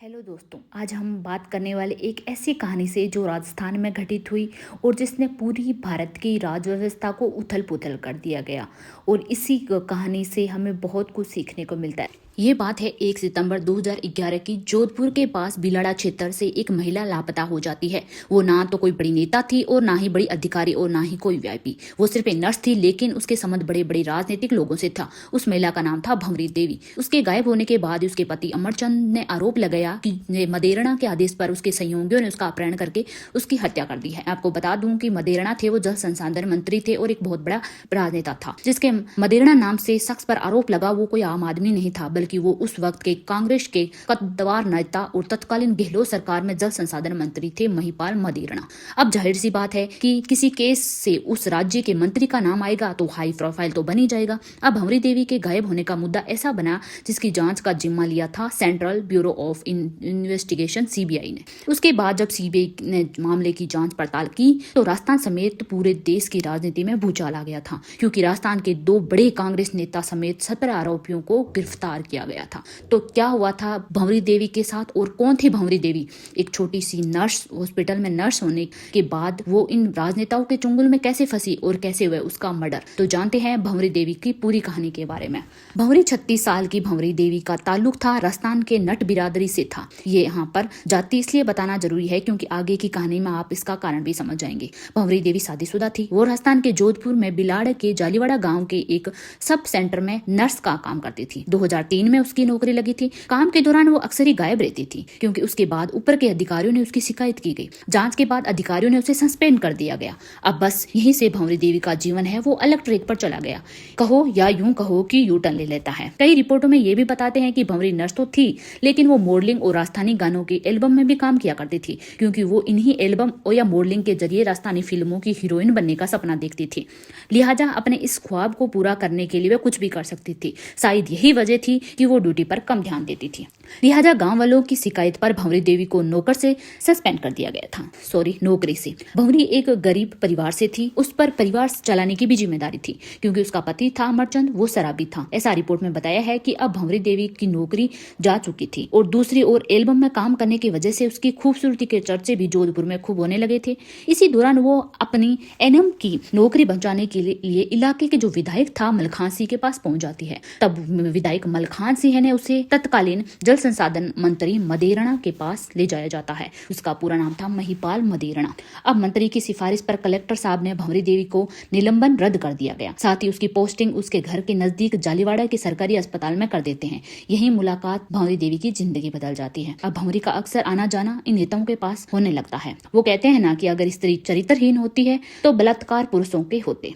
Hello दोस्तों, आज हम बात करने वाले एक ऐसी कहानी से जो राजस्थान में घटित हुई और जिसने पूरी भारत की राज व्यवस्था को उथल पुथल कर दिया गया। और इसी कहानी से हमें बहुत कुछ सीखने को मिलता है। ये बात है 1 सितंबर 2011 की। जोधपुर के पास बिलाड़ा क्षेत्र से एक महिला लापता हो जाती है। वो ना तो कोई बड़ी नेता थी और ना ही बड़ी अधिकारी और ना ही कोई वीआईपी। वो सिर्फ एक नर्स थी, लेकिन उसके संबंध बड़े बड़े राजनीतिक लोगों से था। उस महिला का नाम था भंवरी देवी। उसके गायब होने के बाद उसके पति अमरचंद ने आरोप लगाया कि मदेरणा के आदेश पर उसके सहयोगियों ने उसका अपहरण करके उसकी हत्या कर दी है। आपको बता दूं कि मदेरणा थे वो जल संसाधन मंत्री थे और एक बहुत बड़ा राजनेता था। जिसके मदेरणा नाम से शख्स पर आरोप लगा वो कोई आम आदमी नहीं था, बल्कि वो उस वक्त के कांग्रेस के कद्दावर नेता और तत्कालीन गहलोत सरकार में जल संसाधन मंत्री थे महिपाल मदेरणा। अब जाहिर सी बात है कि किसी केस से उस राज्य के मंत्री का नाम आएगा तो हाई प्रोफाइल तो बनी जाएगा। अब भंवरी देवी के गायब होने का मुद्दा ऐसा बना जिसकी जांच का जिम्मा लिया था central bureau of investigation CBI ने। उसके बाद जब सीबीआई ने मामले की जांच पड़ताल की तो राजस्थान समेत पूरे देश की राजनीति में भूचाल आ गया था, क्योंकि राजस्थान के 2 बड़े कांग्रेस नेता समेत 17 आरोपियों को गिरफ्तार किया गया था। तो क्या हुआ था भंवरी देवी के साथ और कौन थी भंवरी देवी? एक छोटी सी नर्स, हॉस्पिटल में नर्स होने के बाद वो इन राजनेताओं के चुंगल में कैसे फंसी और कैसे हुआ उसका मर्डर। तो जानते हैं भंवरी देवी की पूरी कहानी के बारे में। भंवरी 36 साल की भंवरी देवी का ताल्लुक था राजस्थान के नट बिरादरी से था। ये यहाँ पर जाति इसलिए बताना जरूरी है क्योंकि आगे की कहानी में आप इसका कारण भी समझ जाएंगे। भंवरी देवी शादीशुदा थी। वो राजस्थान के जोधपुर में बिलाड़ के जालीवाड़ा गांव के एक सब सेंटर में नर्स का काम करती थी। 2003 में उसकी नौकरी लगी थी। काम के दौरान वो अक्सर ही गायब रहती थी, क्योंकि उसके बाद ऊपर के अधिकारियों ने उसकी शिकायत की गई। जांच के बाद अधिकारियों ने उसे सस्पेंड कर दिया गया। अब बस यहीं से भंवरी देवी का जीवन है वो अलग ट्रैक पर चला गया, कहो या यूं कहो कि यू टर्न ले लेता है। कई रिपोर्टों में ये भी बताते हैं कि भंवरी नर्स तो थी, लेकिन वो मॉडलिंग और राजस्थानी गानों के एल्बम में भी काम किया करती थी, क्योंकि वो इन्हीं एल्बम और या मॉडलिंग के जरिए राजस्थानी फिल्मों की हीरोइन बनने का सपना देखती थी। लिहाजा अपने इस ख्वाब को पूरा करने के लिए वे कुछ भी कर सकती थी। शायद यही वजह थी कि वो ड्यूटी पर कम ध्यान देती थी। लिहाजा गांव वालों की शिकायत पर भंवरी देवी को नौकर से सस्पेंड कर दिया गया था। नौकरी से। भंवरी एक गरीब परिवार से थी। उस पर परिवार चलाने की भी जिम्मेदारी थी, क्योंकि उसका पति था अमरचंद, वो शराबी था। ऐसा रिपोर्ट में बताया है कि अब भंवरी देवी की नौकरी जा चुकी थी और दूसरी ओर एल्बम में काम करने की वजह से उसकी खूबसूरती के चर्चे भी जोधपुर में खूब होने लगे थे। इसी दौरान वो अपनी एनएम की नौकरी बचाने के लिए इलाके के जो विधायक था मलखान सिंह के पास पहुंच जाती है। तब विधायक मलखान सिंह ने उसे तत्कालीन जल संसाधन मंत्री मदेरणा के पास ले जाया जाता है। उसका पूरा नाम था महिपाल मदेरणा। अब मंत्री की सिफारिश पर कलेक्टर साहब ने भंवरी देवी को निलंबन रद्द कर दिया गया। साथ ही उसकी पोस्टिंग उसके घर के नजदीक जालीवाड़ा के सरकारी अस्पताल में कर देते हैं। यही मुलाकात भंवरी देवी की जिंदगी बदल जाती है। अब भंवरी का अक्सर आना जाना इन नेताओं के पास होने लगता है। वो कहते हैं ना कि अगर स्त्री चरित्रहीन होती है तो बलात्कार पुरुषों के होते।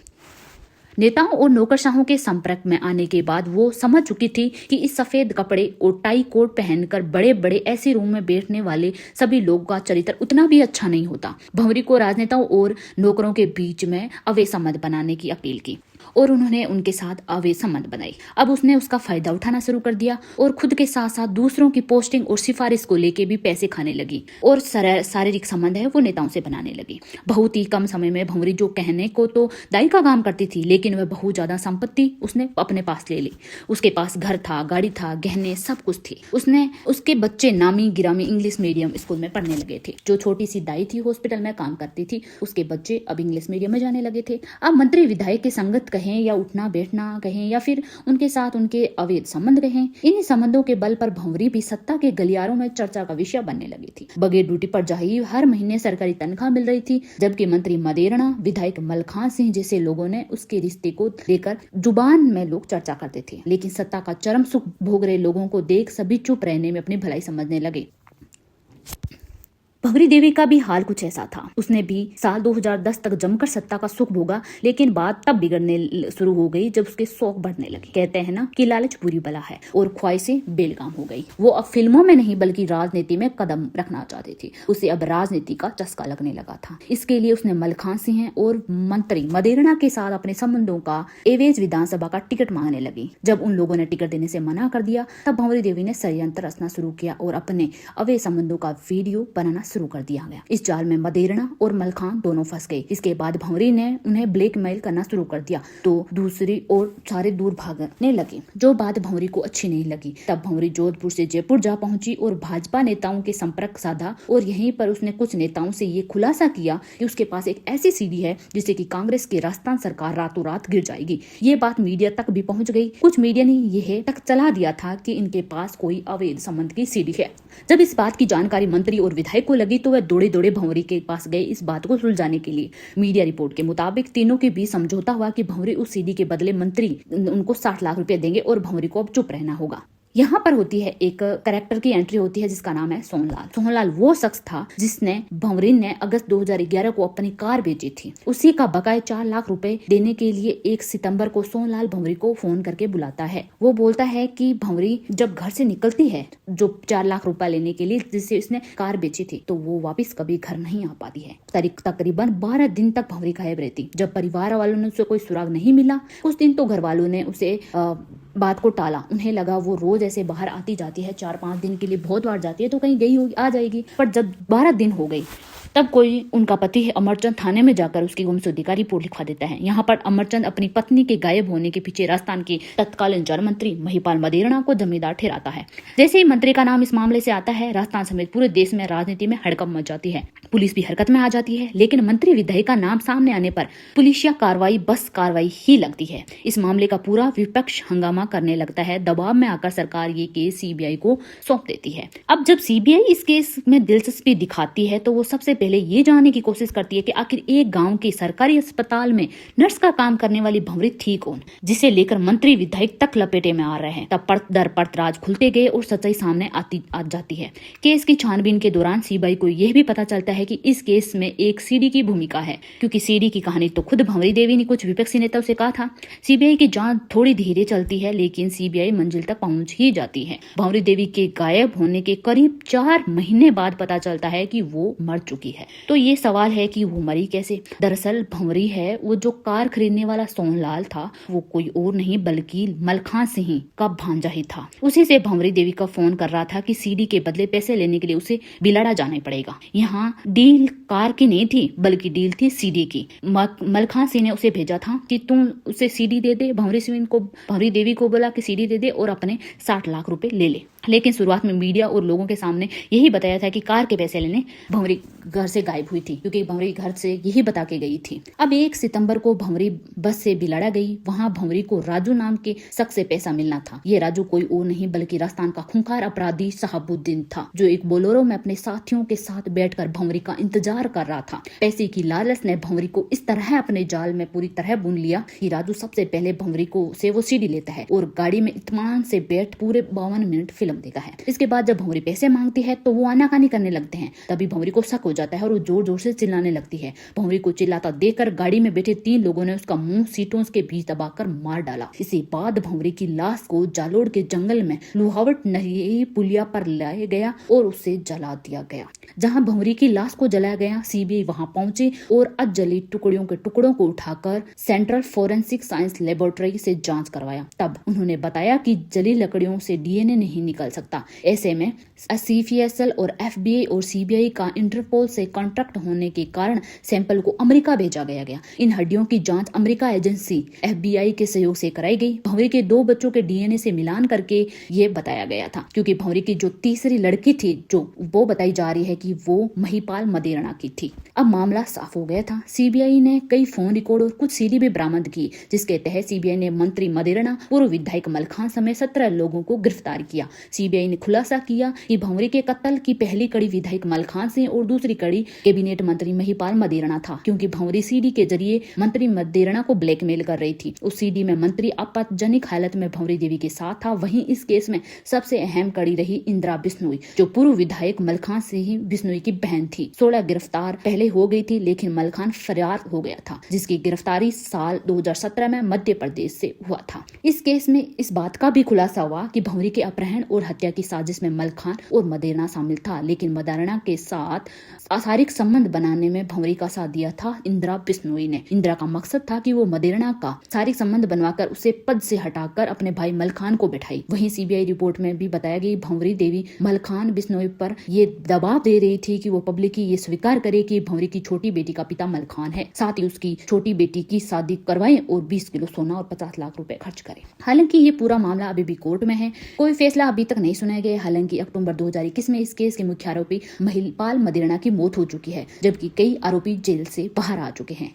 नेताओं और नौकरशाहों के संपर्क में आने के बाद वो समझ चुकी थी कि इस सफेद कपड़े और टाई कोट पहनकर बड़े बड़े ऐसे रूम में बैठने वाले सभी लोगों का चरित्र उतना भी अच्छा नहीं होता। भंवरी को राजनेताओं और नौकरों के बीच में अवैध संबंध बनाने की अपील की और उन्होंने उनके साथ अवैध संबंध बनाई। अब उसने उसका फायदा उठाना शुरू कर दिया और खुद के साथ साथ दूसरों की पोस्टिंग और सिफारिश को लेके भी पैसे खाने लगी और शारीरिक संबंध है वो नेताओं से बनाने लगी। बहुत ही कम समय में भंवरी जो कहने को तो दाई का काम करती थी, लेकिन वह बहुत ज्यादा संपत्ति उसने अपने पास ले ली। उसके पास घर था, गाड़ी था, गहने सब कुछ थी। उसके बच्चे नामी गिरामी इंग्लिश मीडियम स्कूल में पढ़ने लगे थे। जो छोटी सी दाई थी हॉस्पिटल में काम करती थी, उसके बच्चे अब इंग्लिश मीडियम में जाने लगे थे। अब मंत्री विधायक की संगत कहें या उठना बैठना कहें या फिर उनके साथ उनके अवैध संबंध कहें, इन संबंधों के बल पर भंवरी भी सत्ता के गलियारों में चर्चा का विषय बनने लगी थी। बगैर ड्यूटी पर जाही हर महीने सरकारी तनख्वाह मिल रही थी, जबकि मंत्री मदेरणा, विधायक मलखान सिंह जैसे लोगों ने उसके रिश्ते को लेकर जुबान में लोग चर्चा करते थे, लेकिन सत्ता का चरम सुख भोग रहे लोगों को देख सभी चुप रहने में अपनी भलाई समझने लगे। भंवरी देवी का भी हाल कुछ ऐसा था। उसने भी साल 2010 तक जमकर सत्ता का सुख भोगा, लेकिन बात तब बिगड़ने शुरू हो गई जब उसके शौक बढ़ने लगे। कहते हैं ना कि लालच बुरी बला है और ख्वाहिशें बेलगाम हो गई। वो अब फिल्मों में नहीं बल्कि राजनीति में कदम रखना चाहती थी। उसे अब राजनीति का चस्का लगने लगा था। इसके लिए उसने मलखान सिंह और मंत्री मदेरणा के साथ अपने संबंधों का एवज विधानसभा का टिकट मांगने लगी। जब उन लोगों ने टिकट देने से मना कर दिया तब भंवरी देवी ने षड्यंत्र रचना शुरू किया और अपने अवैध संबंधों का वीडियो बनाना शुरू कर दिया गया। इस जाल में मदेरणा और मलखान दोनों फंस गए। इसके बाद भंवरी ने उन्हें ब्लैकमेल करना शुरू कर दिया तो दूसरी ओर सारे दूर भागने लगे, जो बात भंवरी को अच्छी नहीं लगी। तब भंवरी जोधपुर से जयपुर जा पहुंची और भाजपा नेताओं के संपर्क साधा और यहीं पर उसने कुछ नेताओं से ये खुलासा किया कि उसके पास एक ऐसी सीडी है जिससे कि कांग्रेस की राजस्थान सरकार रातों रात गिर जाएगी। ये बात मीडिया तक भी पहुंच गई। कुछ मीडिया ने यह तक चला दिया था कि इनके पास कोई अवैध संबंध की सीडी है। जब इस बात की जानकारी मंत्री और विधायक को लगी तो वह दौड़े दौड़े भंवरी के पास गए इस बात को सुलझाने के लिए। मीडिया रिपोर्ट के मुताबिक तीनों के बीच समझौता हुआ कि भंवरी उस सीडी के बदले मंत्री उनको 60 लाख रुपए देंगे और भंवरी को अब चुप रहना होगा। यहाँ पर होती है एक कैरेक्टर की एंट्री होती है जिसका नाम है सोहनलाल। सोहनलाल वो शख्स था जिसने भंवरी ने अगस्त 2011 को अपनी कार बेची थी। उसी का बकाया 4 लाख रुपए देने के लिए 1 सितंबर को सोहनलाल भंवरी को फोन करके बुलाता है। वो बोलता है कि भंवरी जब घर से निकलती है जो 4 लाख रुपए लेने के लिए जिससे उसने कार बेची थी तो वो वापिस कभी घर नहीं आ पाती है। तकरीबन 12 दिन तक भंवरी गायब रहती। जब परिवार वालों ने उसे कोई सुराग नहीं मिला, कुछ दिन तो घर वालों ने उसे बात को टाला। उन्हें लगा वो रोज ऐसे बाहर आती जाती है, 4-5 दिन के लिए बहुत बार जाती है तो कहीं गई होगी, आ जाएगी। पर जब 12 दिन हो गई तब कोई उनका पति है अमरचंद थाने में जाकर उसकी गुमशुदगी का रिपोर्ट लिखवा देता है। यहाँ पर अमरचंद अपनी पत्नी के गायब होने के पीछे राजस्थान के तत्कालीन जल मंत्री महिपाल मदेरणा को जिम्मेदार ठहराता है। जैसे ही मंत्री का नाम इस मामले से आता है, राजस्थान समेत पूरे देश में राजनीति में हड़कंप मच जाती है। पुलिस भी हरकत में आ जाती है, लेकिन मंत्री विधायक का नाम सामने आने पर पुलिसिया कार्रवाई बस कार्रवाई ही लगती है। इस मामले का पूरा विपक्ष हंगामा करने लगता है। दबाव में आकर सरकार ये केस सीबीआई को सौंप देती है। अब जब सीबीआई इस केस में दिलचस्पी दिखाती है तो वो सबसे पहले ये जानने की कोशिश करती है कि आखिर एक गांव के सरकारी अस्पताल में नर्स का काम करने वाली भंवरी थी कौन, जिसे लेकर मंत्री विधायक तक लपेटे में आ रहे हैं। तब परत दर परत राज खुलते गए और सच्चाई सामने आ जाती है। केस की छानबीन के दौरान सीबीआई को यह भी पता चलता है कि इस केस में एक सीडी की भूमिका है, क्योंकि सीडी की कहानी तो खुद भंवरी देवी ने कुछ विपक्षी नेताओं से कहा था। सीबीआई की जांच थोड़ी धीरे चलती है, लेकिन सीबीआई मंजिल तक पहुंच ही जाती है। भंवरी देवी के गायब होने के करीब 4 महीने बाद पता चलता है कि वो मर चुकी है। तो ये सवाल है कि वो मरी कैसे। दरअसल भंवरी है वो जो कार खरीदने वाला सोहनलाल था वो कोई और नहीं बल्कि मलखान सिंह का भांजा ही था। उसी से भंवरी देवी का फोन कर रहा था कि सीडी के बदले पैसे लेने के लिए उसे बिलाड़ा जाना पड़ेगा। यहाँ डील कार की नहीं थी बल्कि डील थी सीडी की। मलखान सिंह ने उसे भेजा था कि तुम उसे सीडी दे दे। भंवरी देवी को बोला कि सीडी दे दे और अपने 60 लाख रुपए ले ले। लेकिन शुरुआत में मीडिया और लोगों के सामने यही बताया था कि कार के पैसे लेने भंवरी घर से गायब हुई थी, क्योंकि भंवरी घर से यही बता के गई थी। अब 1 सितंबर को भंवरी बस से बिलाड़ा गई। वहां भंवरी को राजू नाम के शख्स से पैसा मिलना था। ये राजू कोई और नहीं बल्कि राजस्थान का खूंखार अपराधी शहाबुद्दीन था, जो एक बोलेरो में अपने साथियों के साथ बैठकर भंवरी का इंतजार कर रहा था। पैसे की लालच ने भंवरी को इस तरह अपने जाल में पूरी तरह बुन लिया कि राजू सबसे पहले भंवरी को से वो सीडी लेता है और गाड़ी में इत्मीनान से बैठ पूरे 52 मिनट फिल्म देता है। इसके बाद जब भंवरी पैसे मांगती है तो वो आनाकानी करने लगते हैं। तभी भंवरी को शक हो जाता है और वो जोर जोर से चिल्लाने लगती है। भंवरी को चिल्लाता देखकर गाड़ी में बैठे 3 लोगों ने उसका मुंह सीटों के बीच दबाकर मार डाला। इसी बाद भंवरी की लाश को जालोर के जंगल में लुहावट नई पुलिया पर लाया गया और उसे जला दिया गया। जहां भंवरी की लाश को जलाया गया, सीबीआई वहां पहुंची और अधजली टुकड़ियों के टुकड़ों को उठाकर सेंट्रल फोरेंसिक साइंस लेबोरेटरी से जांच करवाया। तब उन्होंने बताया कि जली लकड़ियों से डीएनए नहीं निकल सकता। ऐसे में सीफीएसएल और एफबीआई और सीबीआई का इंटरपोल से कॉन्ट्रैक्ट होने के कारण सैंपल को अमेरिका भेजा गया। इन हड्डियों की जांच अमेरिका एजेंसी एफबीआई के सहयोग से कराई गई। भंवरी के 2 बच्चों के डीएनए से मिलान करके ये बताया गया था, क्योंकि भंवरी की जो तीसरी लड़की थी जो वो बताई जा रही है कि वो महिपाल मदेरणा की थी। अब मामला साफ हो गया था। सीबीआई ने कई फोन रिकॉर्ड और कुछ सीडी भी बरामद की, जिसके तहत सीबीआई ने मंत्री मदेरणा, पूर्व विधायक मलखान समेत 17 लोगों को गिरफ्तार किया। सीबीआई ने खुलासा किया कि भंवरी के कत्ल की पहली कड़ी विधायक मलखान सिंह और दूसरी कड़ी कैबिनेट मंत्री महिपाल मदेरणा था, क्योंकि भंवरी सीडी के जरिए मंत्री मदेरणा को ब्लैकमेल कर रही थी। उस सीडी में मंत्री आपत्तिजनक हालत में भंवरी देवी के साथ था। वहीं इस केस में सबसे अहम कड़ी रही इंदिरा बिश्नोई, जो पूर्व विधायक मलखान सिंह बिश्नोई की बहन थी। 16 गिरफ्तार पहले हो गई थी, लेकिन मलखान फरार हो गया था, जिसकी गिरफ्तारी साल 2017 में मध्य प्रदेश से हुआ था। इस केस में इस बात का भी खुलासा हुआ कि भंवरी के अपहरण और और हत्या की साजिश में मलखान और मदेरणा शामिल था, लेकिन मदेरणा के साथ शारीरिक संबंध बनाने में भंवरी का साथ दिया था इंदिरा बिश्नोई ने। इंदिरा का मकसद था कि वो मदेरणा का शारीरिक संबंध बनवाकर उसे पद से हटाकर अपने भाई मलखान को बैठाई। वहीं सीबीआई रिपोर्ट में भी बताया गया भंवरी देवी मलखान बिश्नोई पर ये दबाव दे रही थी कि वो पब्लिकली ये स्वीकार करे कि भंवरी की छोटी बेटी का पिता मलखान है, साथ ही उसकी छोटी बेटी की शादी करवाए और 20 किलो सोना और 50 लाख रुपए खर्च करे। हालांकि ये पूरा मामला अभी भी कोर्ट में है, कोई फैसला अभी तक नहीं सुनाया गया। हालांकि अक्टूबर 2021 में इस केस के मुख्य आरोपी महिपाल मदेरणा की मौत हो चुकी है, जबकि कई आरोपी जेल से बाहर आ चुके हैं।